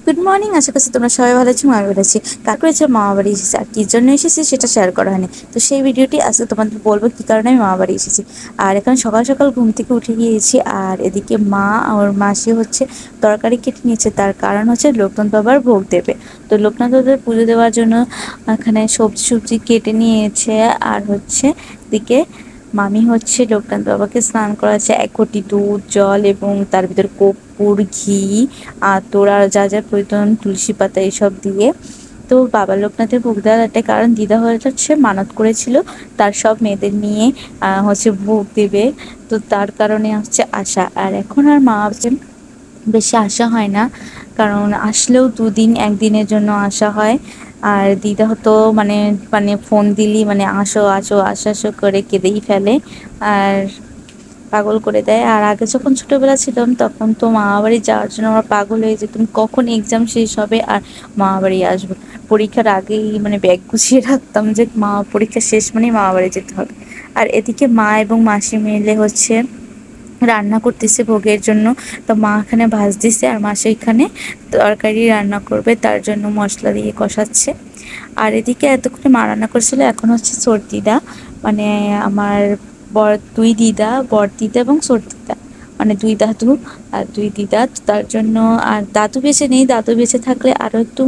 Good morning, আশা করছি তোমরা সবাই ভালো আছো। আমি ভালো আছি। কাকু এসে মামা বাড়ি এসেছি, আর কি জন্য এসেছি সেটা শেয়ার করা হয়নি। তো সেই ভিডিওটি আজকে তোমাদের বলবো কি কারণে আমি মামা বাড়ি এসেছি। আর এখন সকাল সকাল ঘুম থেকে উঠে গিয়েছি, আর এদিকে মা আর মাসি হচ্ছে তরকারি কেটে নিয়েছে। তার কারণ হচ্ছে লোকনাথ বাবার ভোগ দেবে। তো লোকনাথ বাবার পুজো দেওয়ার জন্য এখানে সবজি কেটে নিয়েছে। আর হচ্ছে এদিকে মামি হচ্ছে লোকনাথ বাবাকে স্নান করাচ্ছে 1 ঘটি দুধ, জল এবং তার ভিতর কর্পূর, ঘি, আতর আর যা যা প্রয়োজন, তুলসী পাতা এইসব দিয়ে। তো বাবা লোকনাথের ভোগ দেওয়ার একটা কারণ, দিদা হচ্ছে মানত করেছিল তার সব মেয়েদের নিয়ে হচ্ছে ভোগ দেবে। তো তার কারণে হচ্ছে আসা। আর এখন আর মা হচ্ছে বেশি আসা হয় না, কারণ আসলেও 2 দিন 1 দিনের জন্য আসা হয়। আর দিদা হতো মানে মানে ফোন দিলি মানে আসো আসো আসো আসো করে কেঁদেই ফেলে আর পাগল করে দেয়। আর আগে যখন ছোটবেলা ছিলাম তখন তো মামা বাড়ি যাওয়ার জন্য আমরা পাগল হয়ে যেতাম, কখন এক্সাম শেষ হবে আর মামা বাড়ি আসবো। পরীক্ষার আগেই মানে ব্যাগ গুছিয়ে রাখতাম যে পরীক্ষা শেষ মানেই মামা বাড়ি যেতে হবে। আর এদিকে মা এবং মাসি মিলে হচ্ছে রান্না করতেছে ভোগের জন্য। তো মা এখানে ভাজতেছে আর মাসি এখানে তরকারি রান্না করবে, তার জন্য মশলা দিয়ে কষাচ্ছে। আর এদিকে এতক্ষণে মা রান্না করছিল, এখন হচ্ছে সর্দিদা মানে আমার দুই দিদা, বড় দিদা এবং সর্দিদা মানে 2 দাদু আর 2 দিদা। তার জন্য আর দাদু বেঁচে নেই, দাদু বেঁচে থাকলে আরও একটু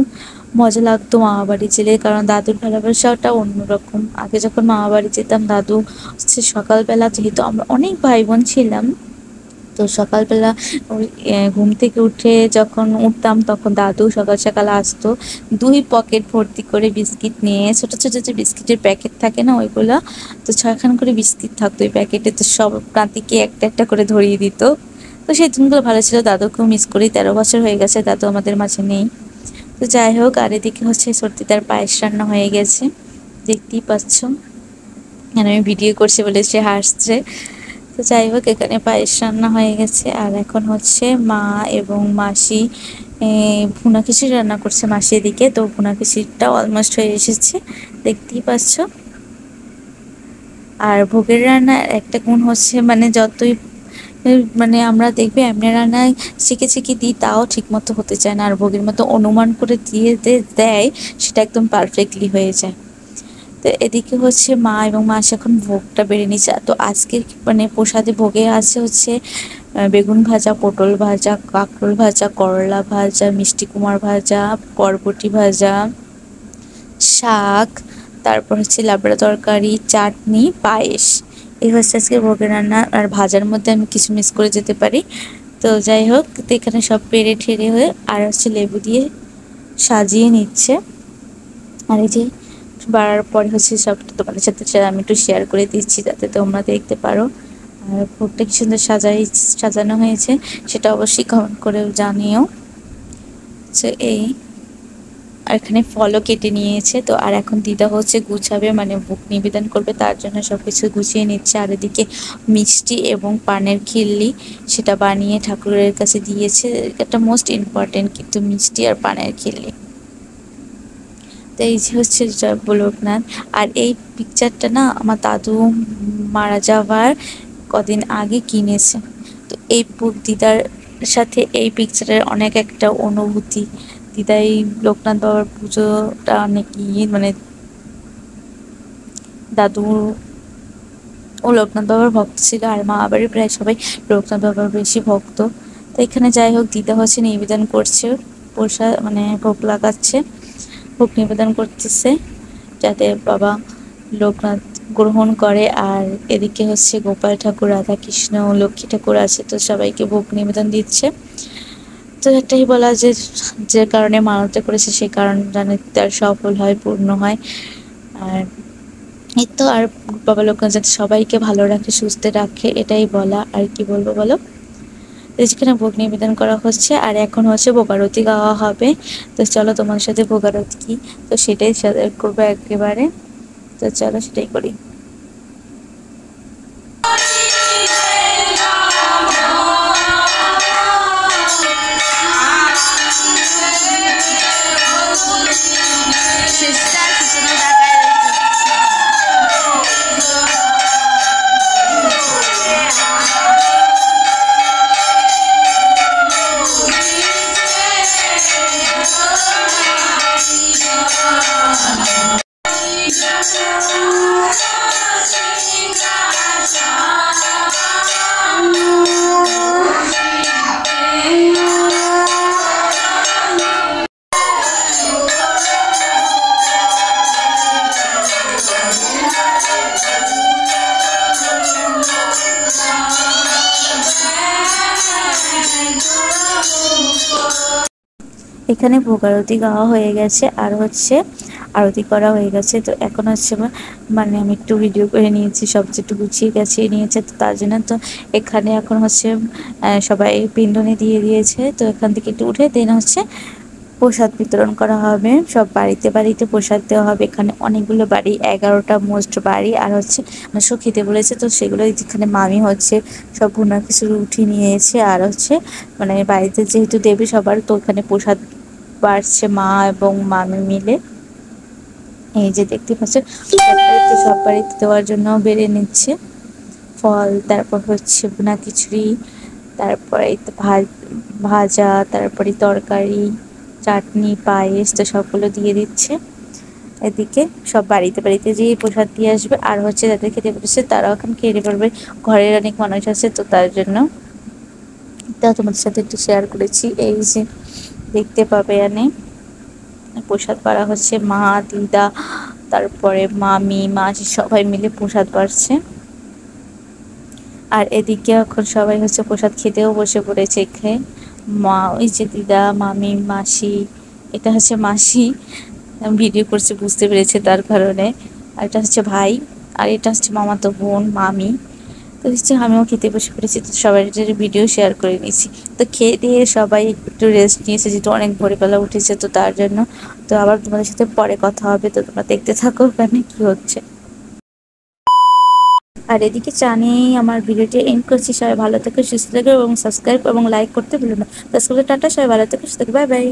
মজা লাগতো মামা বাড়ি যেলে, কারণ দাদুর ভালোবাসাটা অন্যরকম। আগে যখন মামা বাড়ি যেতাম দাদু হচ্ছে সকালবেলা, যেহেতু আমরা অনেক ভাই বোন ছিলাম, তো সকালবেলা ওই ঘুম থেকে উঠে যখন উঠতাম তখন দাদু সকাল সকাল আসতো 2 পকেট ভর্তি করে বিস্কিট নিয়ে। ছোট ছোট যে বিস্কিটের প্যাকেট থাকে না ওইগুলো, তো 6খান করে বিস্কিট থাকতো ওই প্যাকেটে। তো সব নাতিকে একটা একটা করে ধরিয়ে দিত। তো সেই দিনগুলো ভালো ছিল, দাদুকেও মিস করি। 13 বছর হয়ে গেছে দাদু আমাদের মাঝে নেই। তো যাই হোক, আর এদিকে হচ্ছে সর্দিদার পায়েস রান্না হয়ে গেছে, দেখতেই পাচ্ছ। আমি ভিডিও করছি বলে সে হাসছে। তো যাই হোক, এখানে পায়েস রান্না হয়ে গেছে। আর এখন হচ্ছে মা এবং মাসি ভুনা খিচুড়ি রান্না করছে মাসি এদিকে। তো ভুনা খিচুড়িটা অলমোস্ট হয়ে এসেছে, দেখতেই পাচ্ছ। আর ভোগের রান্নার একটা গুণ হচ্ছে মানে যতই মানে আমরা দেখবে এমনি রান্নায় শিখে শিখে দিই তাও ঠিক মতো হতে চায় না, আর ভোগের মতো অনুমান করে দিয়ে দেয় সেটা একদম পারফেক্টলি হয়ে যায়। তো এদিকে হচ্ছে মা এবং মাসি এখন ভোগটা বেড়ে নিচ্ছে। তো আজকে মানে প্রসাদে ভোগে আছে হচ্ছে বেগুন ভাজা, পটল ভাজা, কাঁকরোল ভাজা, করলা ভাজা, মিষ্টি কুমার ভাজা, বরবটি ভাজা, শাক, তারপর হচ্ছে লাবড়া তরকারি, চাটনি, পায়েস। এই হচ্ছে আজকে ভোগের রান্না। আর ভাজার মধ্যে আমি কিছু মিস করে যেতে পারি। তো যাই হোক, তো এখানে সব পেরে ঠেরে হয়ে আর হচ্ছে লেবু দিয়ে সাজিয়ে নিচ্ছে। আর এই যে বাড়ার পরে হচ্ছে সবটা তোমাদের সাথে আমি একটু শেয়ার করে দিচ্ছি যাতে তোমরা দেখতে পারো। আর ভোগটা কি সুন্দর সাজানো হয়েছে সেটা অবশ্যই কমেন্ট করে জানিও। তো এই আর এখানে ফলও কেটে নিয়েছে। তো আর এখন দিদা হচ্ছে গুছাবে মানে ভোগ নিবেদন করবে, তার জন্য সব কিছু গুছিয়ে নিচ্ছে। আর এদিকে মিষ্টি এবং পানের খিল্লি সেটা বানিয়ে ঠাকুরের কাছে দিয়েছে। এটা মোস্ট ইম্পর্টেন্ট কিন্তু মিষ্টি আর পানের খিল্লি। তো এই যে হচ্ছে লোকনাথ। আর এই পিকচারটা না আমার দাদু মারা যাওয়ার কদিন আগে কিনেছে। তো এই দিদার সাথে এই পিকচারের অনেক একটা অনুভূতি। দিদা এই লোকনাথ বাবার পুজোটা অনেক মানে দাদু ও লোকনাথ বাবার ভক্ত ছিল, আর মা বাড়ির প্রায় সবাই লোকনাথ বাবার বেশি ভক্ত। তো এখানে যাই হোক, দিদা হচ্ছে নিবেদন করছে প্রসাদ মানে ভোগ লাগাচ্ছে, ভোগ নিবেদন করতেছে যাতে বাবা লোকনাথ গ্রহণ করে। আর এদিকে হচ্ছে গোপাল ঠাকুর, রাধা কৃষ্ণ, লক্ষ্মী ঠাকুর আছে, তো সবাইকে ভোগ নিবেদন দিচ্ছে। তো একটাই বলা যে কারণে মানতে করেছে সেই কারণ জানে তার সফল হয়, পূর্ণ হয়। আর এই তো, আর বাবা লোকনাথ যাতে সবাইকে ভালো রাখে, সুস্থ রাখে, এটাই বলা। আর কি বলবো বলো। যেখানে ভোগ নিবেদন করা হচ্ছে আর এখন হচ্ছে ভোগারতি গাওয়া হবে। তো চলো তোমার সাথে ভোগারতি কি, তো সেটাই শেয়ার করবো একেবারে। তো চলো সেটাই করি। এখানে ভোগ আরতি গাওয়া হয়ে গেছে আর হচ্ছে আরতি করা হয়ে গেছে। তো এখন হচ্ছে মানে আমি একটু ভিডিও করে নিয়েছি, সব একটু গুছিয়ে গেছিয়ে নিয়েছে, তো তার জন্য তো এখানে এখন হচ্ছে সবাই পিণ্ডনি দিয়ে দিয়েছে। তো এখান থেকে একটু উঠে দেন হচ্ছে প্রসাদ বিতরণ করা হবে, সব বাড়িতে বাড়িতে প্রসাদ দেওয়া হবে। এখানে অনেকগুলো বাড়ি, 11টা মোস্ট বাড়ি, আর হচ্ছে সব খেতে বলেছে, তো সেগুলো এখানে মামি হচ্ছে সব ভুনা কিছু রুটি নিয়েছে। আর হচ্ছে মানে বাড়িতে যেহেতু দেবে সবার, তো এখানে প্রসাদ বাড়ছে মা এবং মামি মিলে। এই যে দেখতে পাচ্ছেন তো সব বাড়িতে দেওয়ার জন্য বেড়ে নিচ্ছে ফল, তারপর হচ্ছে ভুনা খিচুড়ি, তারপরে ভাজা, তারপরে তরকারি, চাটনি, পায়েস, তো সবগুলো দিয়ে দিচ্ছে। এদিকে সব বাড়িতে বাড়িতে যেয়ে প্রসাদ দিয়ে আসবে। আর হচ্ছে যাদের খেতে বসেছে তারাও এখন খেতে পারবে, ঘরের অনেক মানুষ আছে, তো তার জন্য তা তোমাদের সাথে একটু শেয়ার করেছি। এই যে দেখতে পাবে এনে প্রসাদ বাড়া হচ্ছে, মা, দিদা, তারপরে মামি, মাসি সবাই মিলে প্রসাদ বাড়ছে। আর এদিকে এখন সবাই হচ্ছে প্রসাদ খেতেও বসে পড়েছে। এখানে মা, ওই যে দিদা, মামি, মাসি, এটা হচ্ছে মাসি ভিডিও করছে বুঝতে পেরেছে তার কারণে, আর এটা হচ্ছে ভাই, আর এটা হচ্ছে মামাতো বোন, মামি। তো হচ্ছে আমিও খেতে বসে পড়েছি, তো সবাই ভিডিও শেয়ার করে নিয়েছি। তো খেয়ে দিয়ে সবাই একটু রেস্ট নিয়েছে, যেহেতু অনেক ভোরবেলা উঠেছে, তো তার জন্য। তো আবার তোমাদের সাথে পরে কথা হবে, তো তোমরা দেখতে থাকো ওখানে কি হচ্ছে। আর এদিকে চা নিয়েই আমার ভিডিওটি এন্ড করছি। সবাই ভালো থেকো, সুস্থ থেকো এবং সাবস্ক্রাইব এবং লাইক করতে ভুলো না। তো টাটা, সবাই ভালো থেকো, সুস্থ থেকো, বাই বাই।